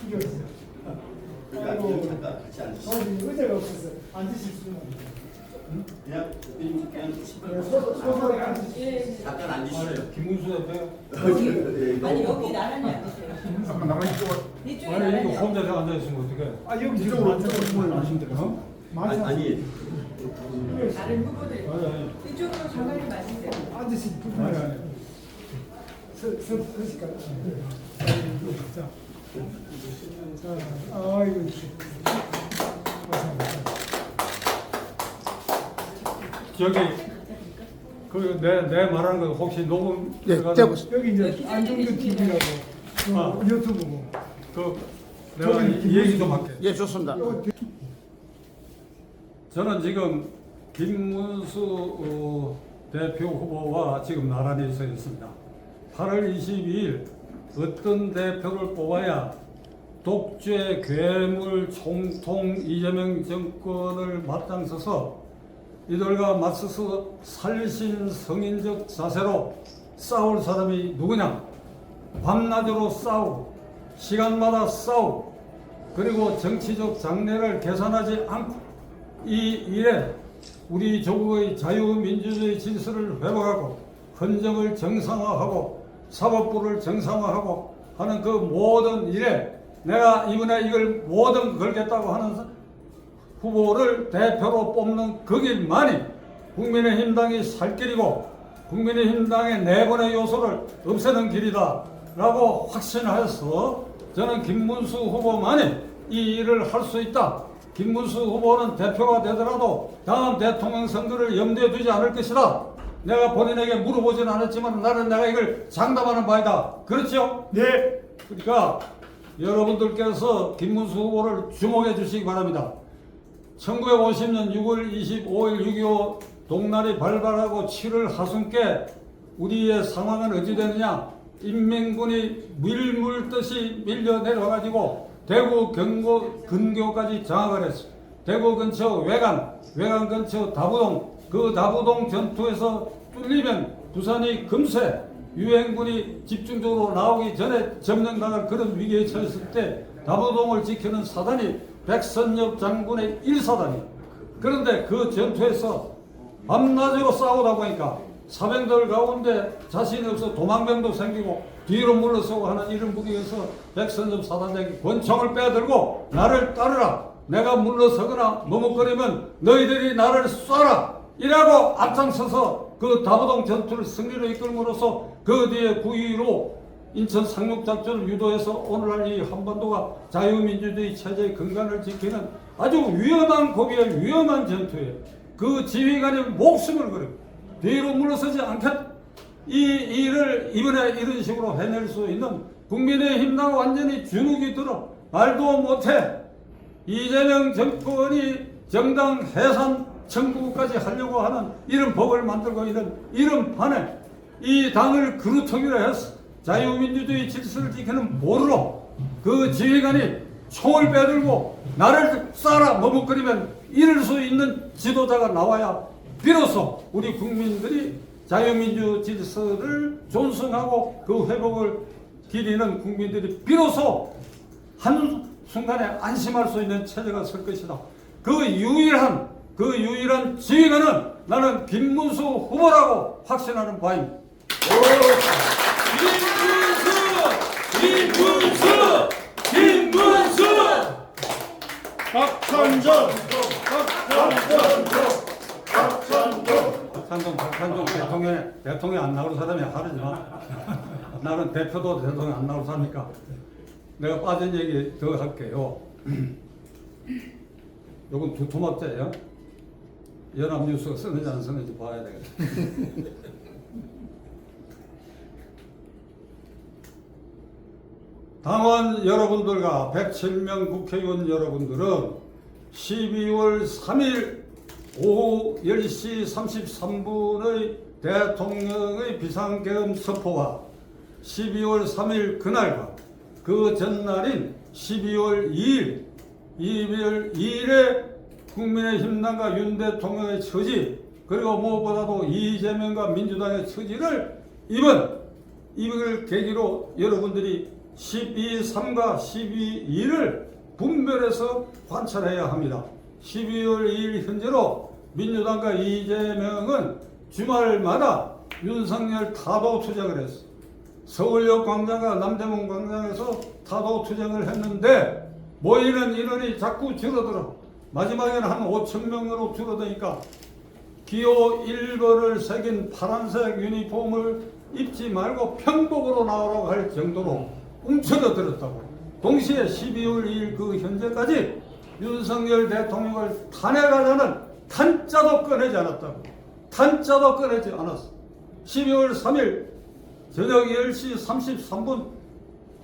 이겼어요. 아이고, 의자가 없어서 앉으실 수는 없네요. 그냥 소소하게 앉으시죠. 잠깐 앉으시죠. 김문수 대표. 아니 여기 나란히 앉으세요. 잠깐 나가 있고. 이쪽에 아니 나란히 이거 혼자 앉아 있으면 어떡해? 아 여기 이쪽으로 앉으시면 돼요. 아니 다른 후보들 아니. 이쪽으로 가만히 마시세요. 앉으시면 불편하게 안 해요. 서실까요? 자, 아이고, 감사합니다. 저기 내 말하는 거 혹시 녹음 예, 들어가서 여기 이제 안정규 TV라고 유튜브고. 그 내가 이 얘기 좀 할게. 예, 좋습니다. 저는 지금 김문수 대표 후보와 지금 나란히 서 있습니다. 8월 22일 어떤 대표를 뽑아야 독재 괴물 총통 이재명 정권을 맞장서서 이들과 맞서서 살신성인적 자세로 싸울 사람이 누구냐? 밤낮으로 싸우고 시간마다 싸우고 그리고 정치적 장래를 계산하지 않고 이 일에 우리 조국의 자유민주주의 질서를 회복하고 헌정을 정상화하고 사법부를 정상화하고 하는 그 모든 일에 내가 이번에 이걸 모든 걸겠다고 하는 후보를 대표로 뽑는 그 길만이 국민의힘당이 살 길이고 국민의힘당의 내분의 요소를 없애는 길이다 라고 확신하여서 저는 김문수 후보만이 이 일을 할 수 있다. 김문수 후보는 대표가 되더라도 다음 대통령 선거를 염두에 두지 않을 것이다. 내가 본인에게 물어보진 않았지만 나는 내가 이걸 장담하는 바이다. 그렇죠? 네. 그러니까 여러분들께서 김문수 후보를 주목해 주시기 바랍니다. 1950년 6월 25일 6.25 동날이 발발하고 7월 하순께 우리의 상황은 어찌 되느냐? 인민군이 밀물듯이 밀려 내려가지고 대구 경고 근교까지 장악을 했어. 대구 근처 외관 근처 다부동, 그 다부동 전투에서 뚫리면 부산이 금세 유엔군이 집중적으로 나오기 전에 점령당할 그런 위기에 처했을 때 다부동을 지키는 사단이 백선엽 장군의 1사단이. 그런데 그 전투에서 밤낮으로 싸우다 보니까 사병들 가운데 자신이 없어 도망병도 생기고 뒤로 물러서고 하는 이런 분위기에서 백선엽 사단장이 권총을 빼들고 나를 따르라. 내가 물러서거나 머뭇거리면 너희들이 나를 쏴라. 이라고 앞장서서 그 다부동 전투를 승리로 이끌므로써 그 뒤에 9.15 인천 상륙작전을 유도해서 오늘날 이 한반도가 자유민주주의 체제의 근간을 지키는 아주 위험한 고비의 위험한 전투에 그 지휘관이 목숨을 걸고 뒤로 물러서지 않겠다. 이 일을 이번에 이런 식으로 해낼 수 있는 국민의힘당 완전히 주눅이 들어 말도 못해 이재명 정권이 정당 해산 청구까지 하려고 하는 이런 법을 만들고 있는 이런 판에 이 당을 그루터기로 해서 자유민주주의 질서를 지키는 모르로 그 지휘관이 총을 빼들고 나를 쏴라 머뭇거리면 이럴 수 있는 지도자가 나와야 비로소 우리 국민들이 자유민주 질서를 존중하고 그 회복을 기리는 국민들이 비로소 한순간에 안심할 수 있는 체제가 설 것이다. 그 유일한 지휘관은 나는 김문수 후보라고 확신하는 바입니다. 김문수 박찬종 대통령 안 나올 사람이 하루지만 나는 대표도 대통령 안 나올 사람이니까 내가 빠진 얘기 더 할게요. 요건 두 토막자예요. 연합뉴스가 쓰는지 안 쓰는지 봐야 되겠다. 당원 여러분들과 107명 국회의원 여러분들은 12월 3일 오후 10시 33분의 대통령의 비상계엄 선포와 12월 3일 그날과 그 전날인 12월 2일에 국민의힘당과 윤 대통령의 처지 그리고 무엇보다도 이재명과 민주당의 처지를 이번 이걸 계기로 여러분들이 12.3과 12.2를 분별해서 관찰해야 합니다. 12월 2일 현재로 민주당과 이재명은 주말마다 윤석열 타도 투쟁을 했어. 서울역 광장과 남대문 광장에서 타도 투쟁을 했는데 모이는 인원이 자꾸 줄어들어. 마지막에는 한 5천 명으로 줄어드니까 기호 1번을 새긴 파란색 유니폼을 입지 말고 평복으로 나오라고 할 정도로 움츠러들었다고. 동시에 12월 2일 그 현재까지 윤석열 대통령을 탄핵하자는 탄자도 꺼내지 않았다고. 탄자도 꺼내지 않았어. 12월 3일 저녁 10시 33분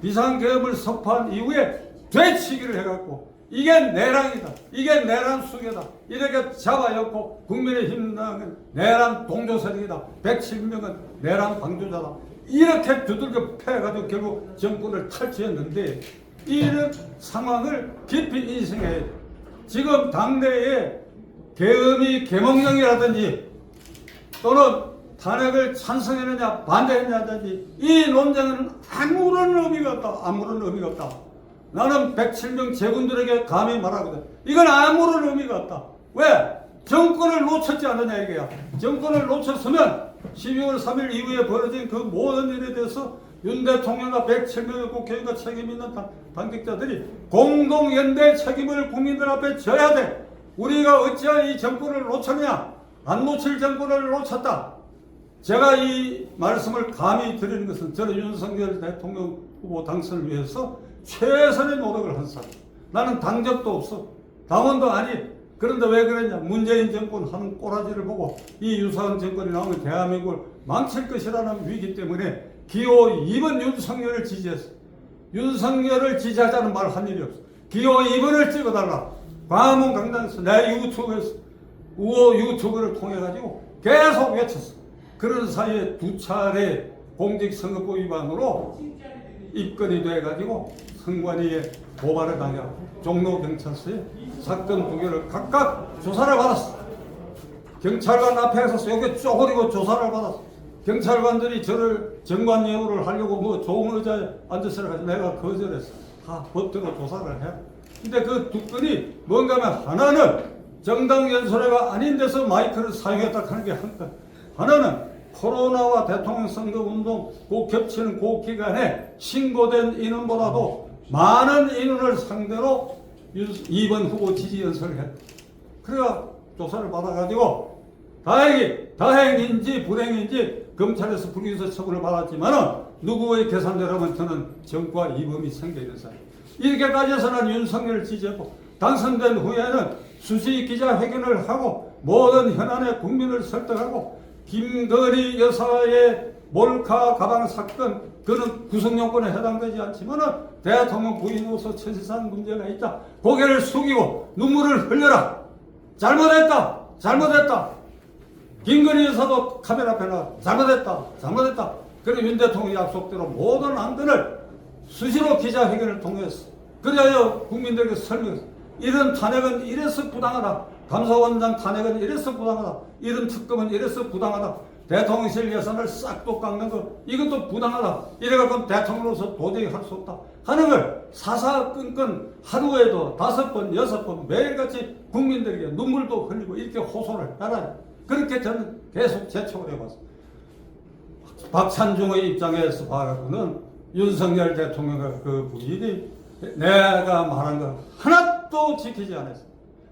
비상계엄을 선포한 이후에 되치기를 해갖고 이게 내란이다. 이게 내란 수계다. 이렇게 잡아였고 국민의힘당은 내란 동조세력이다. 107명은 내란 방조자다. 이렇게 두들겨 패가지고 결국 정권을 탈취했는데 이런 상황을 깊이 인식해. 지금 당내에 계엄이 계몽령이라든지 또는 탄핵을 찬성했느냐 반대했느냐든지 이 논쟁은 아무런 의미가 없다. 아무런 의미가 없다. 나는 107명 제군들에게 감히 말하거든. 이건 아무런 의미가 없다. 왜? 정권을 놓쳤지 않느냐 이거야. 정권을 놓쳤으면 12월 3일 이후에 벌어진 그 모든 일에 대해서 윤 대통령과 107명의 국회의원과 책임 있는 당직자들이 공동연대 책임을 국민들 앞에 져야 돼. 우리가 어찌하여 이 정권을 놓쳤느냐? 안 놓칠 정권을 놓쳤다. 제가 이 말씀을 감히 드리는 것은 저는 윤석열 대통령 후보 당선을 위해서 최선의 노력을 한 사람. 나는 당적도 없어. 당원도 아니. 그런데 왜 그랬냐? 문재인 정권 하는 꼬라지를 보고 이 유사한 정권이 나오면 대한민국을 망칠 것이라는 위기 때문에 기호 2번 윤석열을 지지했어. 윤석열을 지지하자는 말 한 일이 없어. 기호 2번을 찍어달라. 광화문 강당에서 내 유튜브에서 우호 유튜브를 통해가지고 계속 외쳤어. 그런 사이에 두 차례 공직선거법 위반으로 입건이 돼가지고 선관위에 고발을 당하고 종로경찰서에 사건 두 개를 각각 조사를 받았어. 경찰관 앞에서 여기 쪼그리고 조사를 받았어. 경찰관들이 저를 정관예우를 하려고 뭐 좋은 의자에 앉으시라고 해서 내가 거절했어. 다 법대로 조사를 해. 근데 그 두 건이 뭔가 하면 하나는 정당 연설회가 아닌 데서 마이크를 사용했다 하는 게 한 건. 하나는 코로나와 대통령 선거 운동 그 겹치는 그 기간에 신고된 인원보다도 많은 인원을 상대로 2번 후보 지지 연설을 했다. 그래가 조사를 받아가지고 다행인지 불행인지 검찰에서 불기소 처분을 받았지만은 누구의 계산대로면 저는 정과 이범이 생겨있는 사람. 이렇게까지 해서 난 윤석열을 지지했고 당선된 후에는 수시 기자회견을 하고 모든 현안의 국민을 설득하고 김건희 여사의 몰카 가방 사건 그는 구속용건에 해당되지 않지만은 대통령 부인으로서 처세상 문제가 있다. 고개를 숙이고 눈물을 흘려라. 잘못했다. 김건희 여사도 카메라 앞에 나와 잘못했다. 그리고 윤 대통령 약속대로 모든 안건을 수시로 기자회견을 통해서 그래야 국민들에게 설명했어. 이런 탄핵은 이래서 부당하다. 감사원장 탄핵은 이래서 부당하다. 이런 특검은 이래서 부당하다. 대통령실 예산을 싹도 깎는 거 이것도 부당하다. 이래갖고 대통령으로서 도저히 할 수 없다 하는 걸 사사건건 하루에도 5번 6번 매일같이 국민들에게 눈물도 흘리고 이렇게 호소를 하라. 그렇게 저는 계속 재촉을 해봤어. 박찬중의 입장에서 봐갖고는 윤석열 대통령과 그 부인이 내가 말한 거 하나도 지키지 않았어.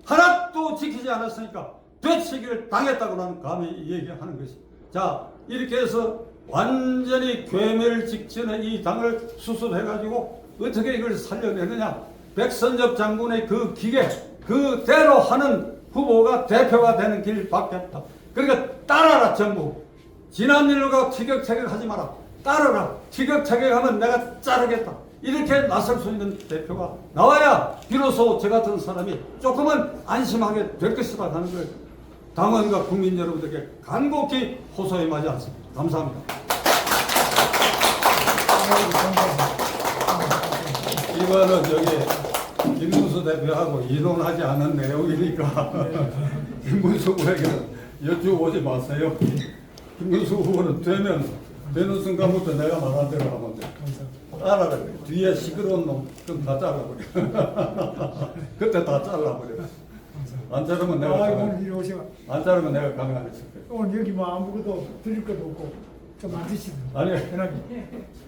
하나도 지키지 않았으니까 되치기를 당했다고 나는 감히 얘기하는 것이. 자, 이렇게 해서 완전히 괴멸 직전에 이 당을 수습해가지고 어떻게 이걸 살려내느냐. 백선엽 장군의 그 기계 그대로 하는 후보가 대표가 되는 길밖에 없다. 그러니까 따라라. 전부 지난 일로 가고 티격태격하지 마라. 따라라. 티격태격하면 내가 자르겠다. 이렇게 나설 수 있는 대표가 나와야 비로소 저 같은 사람이 조금은 안심하게 될 것이다 하는 걸 당원과 국민 여러분들께 간곡히 호소해 마지 않습니다. 감사합니다. 이거는 여기 김문수 대표하고 이론하지 않은 내용이니까 김문수 후보에게는 여쭈어보지 마세요. 김문수 후보는 되는 순간부터 내가 말한 대로 하면 돼. 알아라 그래. 뒤에 시끄러운 놈 좀 다 잘라버려. 그때 다 잘라버려. 안 자르면 내가 오늘 가만, 이리 오시면 안 자르면 내가 가만히 있을 거야. 오늘 여기 뭐 아무것도 드릴 것도 없고 좀 앉으시든 아니 편하게.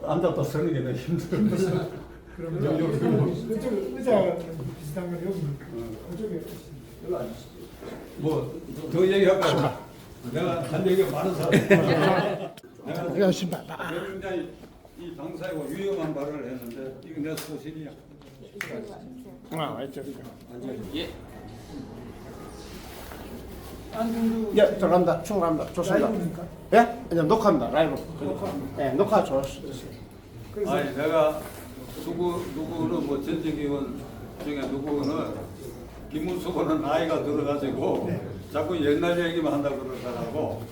앉았다 서는 게 내가 힘들어. 그러면 여기, 여기. 그쪽 의자 비슷한 건 여기 그쪽에 뭐 더 얘기할까? 내가 한 얘기가 많은 사람. 내가 굉장히 이 당사이고 위험한 발언을 했는데 이거 내 소신이야. 예, 들어갑니다. 충분합니다. 좋습니다. 라이브니까. 예? 이제 녹화입니다. 라이브. 예, 녹화 좋습니다. 그래서 아니 내가 누구는 뭐 전직 의원 중에 누구는 김문수는 나이가 들어가지고 자꾸 옛날 얘기만 한다고 그러더라고.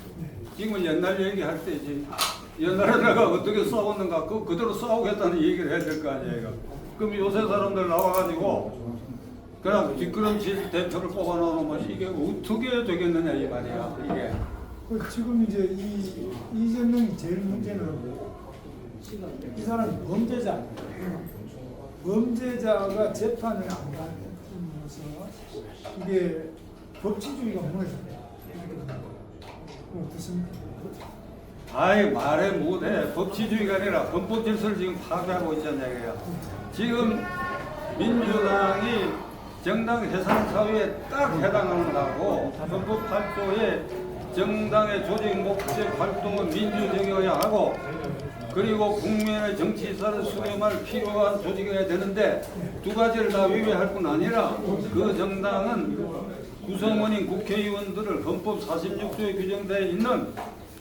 지금은 옛날 얘기할 때지. 옛날에 내가 어떻게 싸웠는가 그대로 싸우겠다는 얘기를 해야 될 거 아니에요. 그럼 요새 사람들 나와가지고 그냥 뒷걸음질 대표를 뽑아놓으면 이게 어떻게 되겠느냐 이 말이야. 이게. 지금 이제 이재명이 제일 문제는 이 사람이 범죄자. 범죄자가 재판을 안 받으면서 이게 법치주의가 무너진다. 어떻습니까? 아이 말해 못해. 법치주의가 아니라 헌법 질서를 지금 파괴하고 있잖냐 이거야. 지금 민주당이 정당 해산 사유에 딱 해당하는 거고 헌법 8조에 정당의 조직 목적 활동은 민주적이어야 하고 그리고 국민의 정치사를 수렴할 필요한 조직이어야 되는데 두 가지를 다 위배할 뿐 아니라 그 정당은 구성원인 국회의원들을 헌법 46조에 규정되어 있는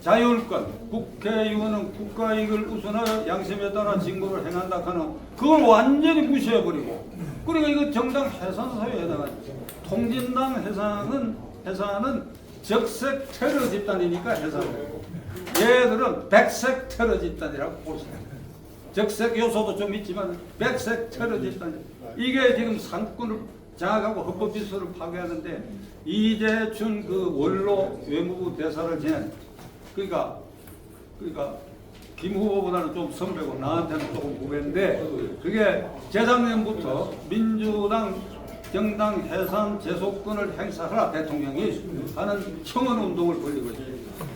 자율권, 국회의원은 국가이익을 우선하여 양심에 따라 진고를 행한다 하는 그걸 완전히 무시해버리고 그러니까 이거 정당 해산 사유에 해당하지. 통진당 해산은 적색 테러 집단이니까 해산되고 얘들은 백색 테러 집단이라고 볼 수 있어요. 적색 요소도 좀 있지만 백색 테러 집단 이게 지금 상권을 장악하고 헌법 질서를 파괴하는데 이재춘 그 원로 외무부 대사를 지낸 그러니까 김 후보보다는 좀 선배고 나한테는 조금 후배인데 그게 재작년부터 민주당 정당 해산 제소권을 행사하라 대통령이 하는 청원 운동을 벌이고 있어요.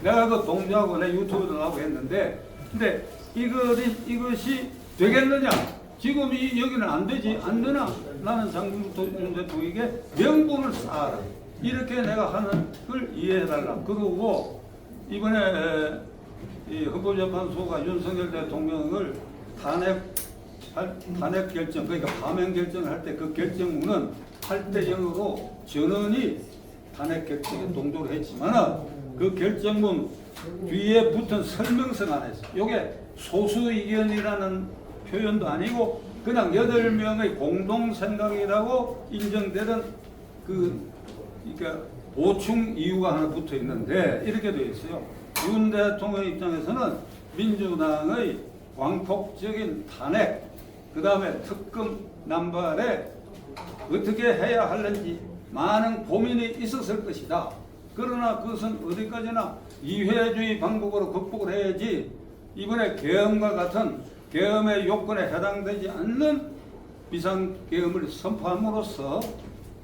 내가 그 동조하고 내 유튜브도 나오고 했는데 근데 이것이 되겠느냐? 지금 여기는 안 되지 안 되나? 나는 장군부터 대통령에게 명분을 쌓아라. 이렇게 내가 하는 걸 이해해달라. 그러고 이번에 이 헌법재판소가 윤석열 대통령을 탄핵 결정, 그러니까 파면 결정을 할 때 그 결정문은 8대 0으로 전원이 탄핵 결정에 동조를 했지만 그 결정문 뒤에 붙은 설명서 안에서 이게 소수 의견이라는 표현도 아니고 그냥 8명의 공동 생각이라고 인정되는 그러니까 보충 이유가 하나 붙어 있는데 이렇게 되어 있어요. 윤 대통령 입장에서는 민주당의 광폭적인 탄핵, 그 다음에 특검 남발에 어떻게 해야 하는지 많은 고민이 있었을 것이다. 그러나 그것은 어디까지나 이회주의 방법으로 극복을 해야지 이번에 계엄과 같은 계엄의 요건에 해당되지 않는 비상계엄을 선포함으로써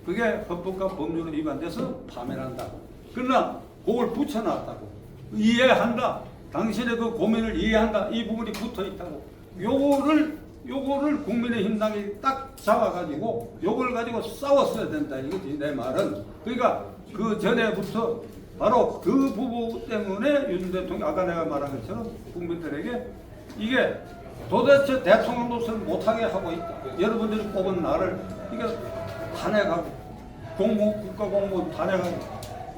그게 헌법과 법률에 위반돼서 파면한다. 그러나 그걸 붙여놨다고. 이해한다. 당신의 그 고민을 이해한다. 이 부분이 붙어 있다고. 요거를 국민의힘당이 딱 잡아가지고 요걸 가지고 싸웠어야 된다. 이거지 내 말은. 그러니까 그 전에부터 바로 그 부분 때문에 윤 대통령 아까 내가 말한 것처럼 국민들에게 이게 도대체 대통령 노릇을 못하게 하고 있다. 여러분들이 뽑은 나를 이게 탄핵하고 국가공무원 탄핵하고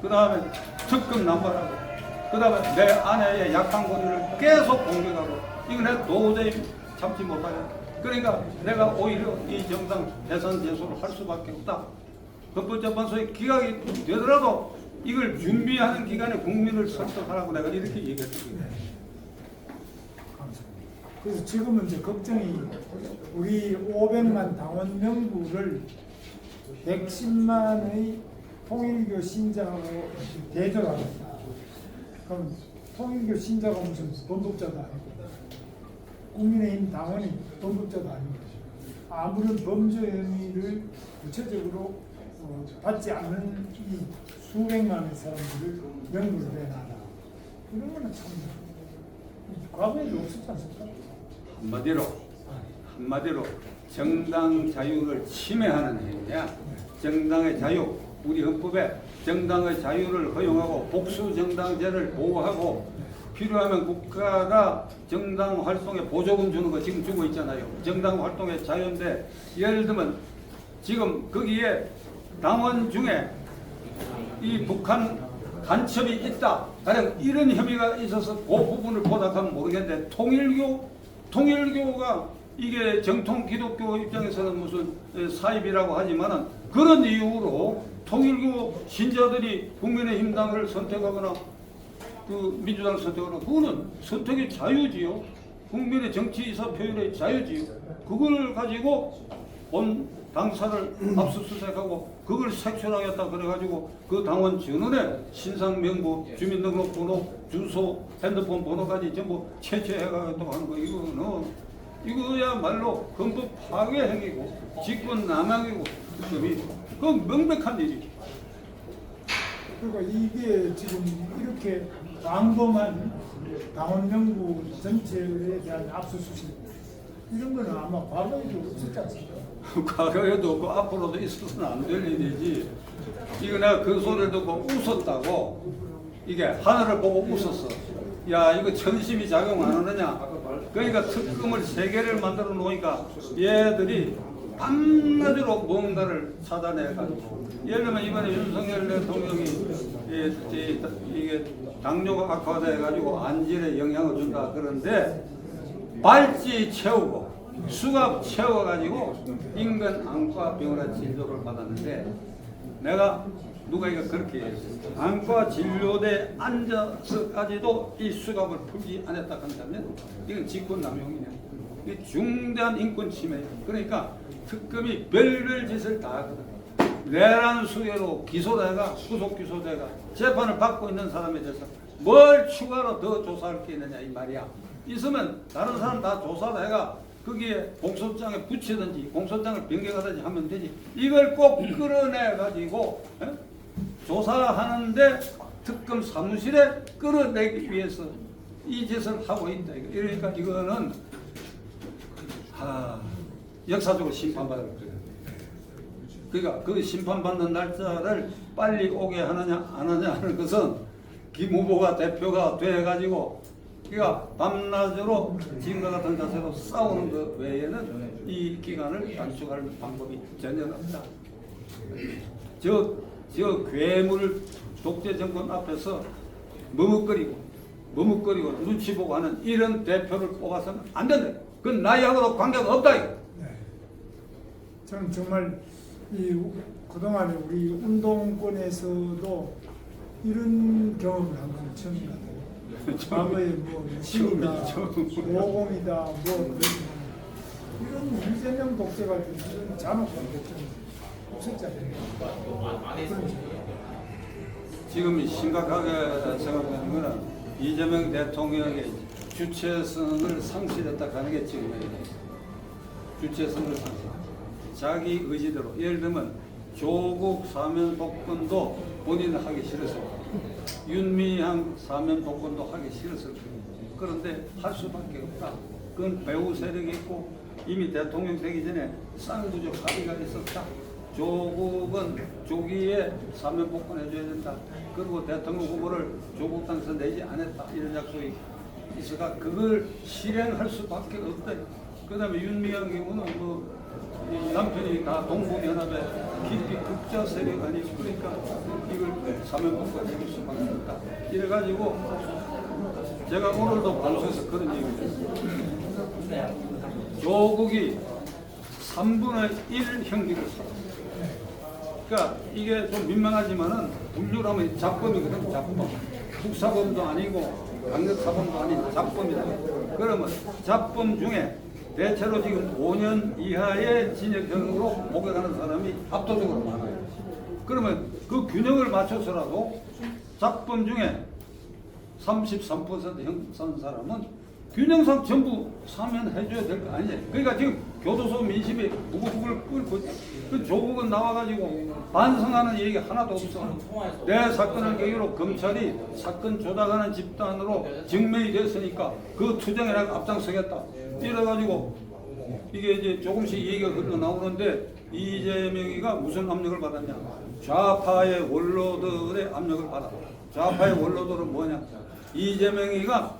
그 다음에 특검 남발하고 그 다음에 내 아내의 약한 권리를 계속 공격하고 이거 내가 도저히 참지 못하겠다. 그러니까 내가 오히려 이 정당 해산 제소를 할 수밖에 없다. 헌법재판소의 기각이 되더라도 이걸 준비하는 기간에 국민을 설득하라고 내가 이렇게 얘기했습니다. 그래서 지금은 이제 걱정이 우리 500만 당원 명부를 110만의 통일교 신자하고 대조하겠다. 그럼 통일교 신자가 무슨 범법자도 아니고 국민의힘 당원이 범법자도 아닌 것이고 아무런 범죄 혐의를 구체적으로 받지 않는 이 수백만의 사람들을 명부를 내놔라. 이런 거는 참 과거에도 없었지 않습니까? 한마디로 정당 자유를 침해하는 행위야. 정당의 자유, 우리 헌법에 정당의 자유를 허용하고 복수 정당제를 보호하고 필요하면 국가가 정당 활동에 보조금 주는 거 지금 주고 있잖아요. 정당 활동의 자유인데 예를 들면 지금 거기에 당원 중에 이 북한 간첩이 있다. 가령 이런 혐의가 있어서 그 부분을 보답하면 모르겠는데 통일교가 이게 정통 기독교 입장에서는 무슨 사입이라고 하지만은 그런 이유로 통일교 신자들이 국민의힘당을 선택하거나 그 민주당을 선택하거나 그거는 선택의 자유지요. 국민의 정치 의사 표현의 자유지요. 그걸 가지고 본 당사를 압수수색하고 그걸 색출하겠다 그래가지고 그 당원 전원의 신상명부, 주민등록번호, 주소, 핸드폰 번호까지 전부 채취해가겠다고 하는 거 이거야말로 헌법 파괴 행위고 직권 남용이고 그건 명백한 일이죠. 그러니까 이게 지금 이렇게 광범한 당원 명부 전체에 대한 압수수색 이런 거는 아마 과거에도 없었지 않습니까? 과거에도 없고 앞으로도 있어서는 안 될 일이지. 이거 내가 그 소리를 듣고 웃었다고. 이게 하늘을 보고 웃었어. 야 이거 전심이 작용 안 하느냐. 그러니까 특검을 3개를 만들어 놓으니까 얘들이 밤낮으로 뭔가를 차단해가지고 예를 들면 이번에 윤석열 대통령이 이게 당뇨가 악화돼가지고 안질에 영향을 준다 그런데 발찌 채우고 수갑 채워가지고 인근 안과 병원에 진료를 받았는데 내가 누가 이거 그렇게 했어. 안과 진료대에 앉아서까지도 이 수갑을 풀지 않았다 한다면 이건 직권남용이냐. 이게 중대한 인권 침해야. 그러니까 특검이 별별 짓을 다 하거든. 내란 수혜로 기소대가 구속 기소대가 재판을 받고 있는 사람에 대해서 뭘 추가로 더 조사할 게 있느냐 이 말이야. 있으면 다른 사람 다 조사를 해가 거기에 공소장에 붙이든지 공소장을 변경하든지 하면 되지. 이걸 꼭 끌어내 가지고 조사하는데 특검 사무실에 끌어내기 위해서 이 짓을 하고 있다. 그러니까 이거는 역사적으로 심판받을 거예요. 그러니까 그 심판받는 날짜를 빨리 오게 하느냐 안 하느냐 하는 것은 김 후보가 대표가 돼가지고 그러니까 밤낮으로 지금과 같은 자세로 싸우는 것 외에는 이 기간을 단축할 방법이 전혀 없다. 저 괴물 독재 정권 앞에서 머뭇거리고 눈치 보고 하는 이런 대표를 뽑아서는 안 된다. 그건 나이하고도 관계가 없다. 네. 저는 정말 그동안에 우리 운동권에서도 이런 경험을 한 건 처음 같아요. 과거에 뭐 신이다, 모공이다, 이런 이재명 독재가 이런 잔혹한 독재는 없었잖아요. 지금 심각하게 생각하는 거는 이재명 대통령의 주체성을 상실했다 하는 게 지금이에요. 주체성을 상실. 자기 의지대로 예를 들면 조국 사면 복권도 본인은 하기 싫었어요. 윤미향 사면 복권도 하기 싫었어요. 그런데 할 수밖에 없다. 그건 배후 세력이 있고 이미 대통령 되기 전에 쌍구적 합의가 있었다. 조국은 조기에 사면 복권해줘야 된다. 그리고 대통령 후보를 조국 당선 내지 않았다. 이런 약속이 있어가 그걸 실행할 수밖에 없다. 그 다음에 윤미향 경우는 이 남편이 다 동북연합에 깊이 극자 세력 아니고 그러니까 이걸 사면 복권 해줄 수밖에 없다. 이래가지고 제가 오늘도 방송에서 그런 얘기를 했어요. 조국이 3분의 1 형기를 살았어요. 그러니까 이게 좀 민망하지만은 분류하면 잡범이거든. 잡범. 국사범도 아니고 강력사범도 아닌 잡범이다. 그러면 잡범 중에 대체로 지금 5년 이하의 징역형으로 목격하는 사람이 압도적으로 많아요. 그러면 그 균형을 맞춰서라도 잡범 중에 33% 형 선 사람은 균형상 전부 사면해줘야 될 거 아니냐. 그러니까 지금 교도소 민심이 부글부글 끓고 그 조국은 나와가지고 반성하는 얘기 하나도 없어. 내 사건을 계기로 검찰이 사건 조작하는 집단으로 증명이 됐으니까 그 투쟁에 내가 앞장서겠다. 이래가지고 이게 이제 조금씩 얘기가 흘러나오는데 이재명이가 무슨 압력을 받았냐. 좌파의 원로들의 압력을 받았다. 좌파의 원로들은 뭐냐. 이재명이가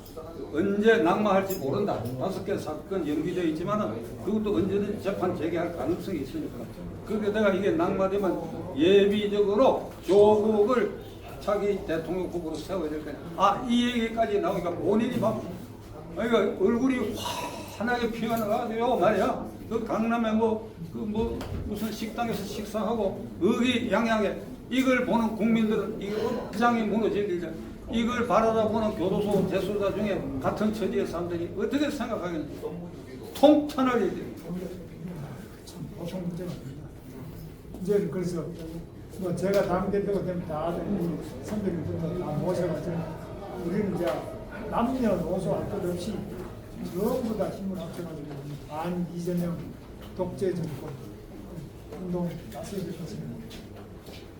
언제 낙마할지 모른다. 5개 사건 연기되어 있지만은 그것도 언제든지 재판 재개할 가능성이 있으니까. 그렇게 내가 이게 낙마되면 예비적으로 조국을 자기 대통령 후보로 세워야 될 거냐. 아, 이 얘기까지 나오니까 본인이 막 그러니까 얼굴이 환하게 피어나가지고 말이야. 그 강남에 무슨 식당에서 식사하고 의기양양해. 이걸 보는 국민들은 이게 억장이 무너질 일이야. 이걸 바라다 보는 교도소 재소자 중에 같은 처지의 사람들이 어떻게 생각하겠는지 통탄을 해야 돼. 참 보통 문제가 아닙니다. 이제 그래서 뭐 제가 당대표가 되면 다들 선배님들 다 모셔가지고 우리는 이제 남녀노소 할 것 없이 전부 다 힘을 합쳐가지고 반 이재명 독재 정권 운동 나서야 될 것입니다.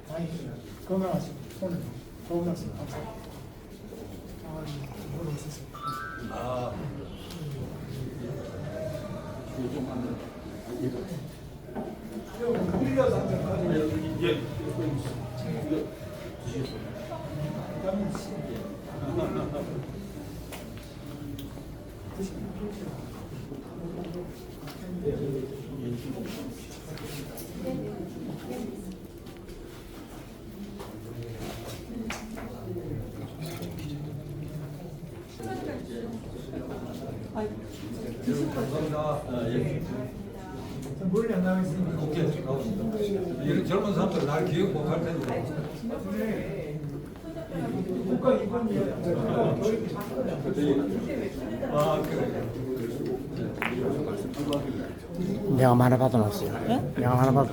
다행입니다. 건강하시고 오늘 좋은 말씀 감사합니다. 뭐로 있었습니다. 아, 흘려서 한잔 가지고 예. 비타민 C 멀리 안 나가겠습니다. 오케이, 나오십니다. 이런 젊은 사람들 날 기억 못 할 텐데. 국가 이권이에요. 아, 그래. 명함 하나 받아놨어요. 명함 하나 받아.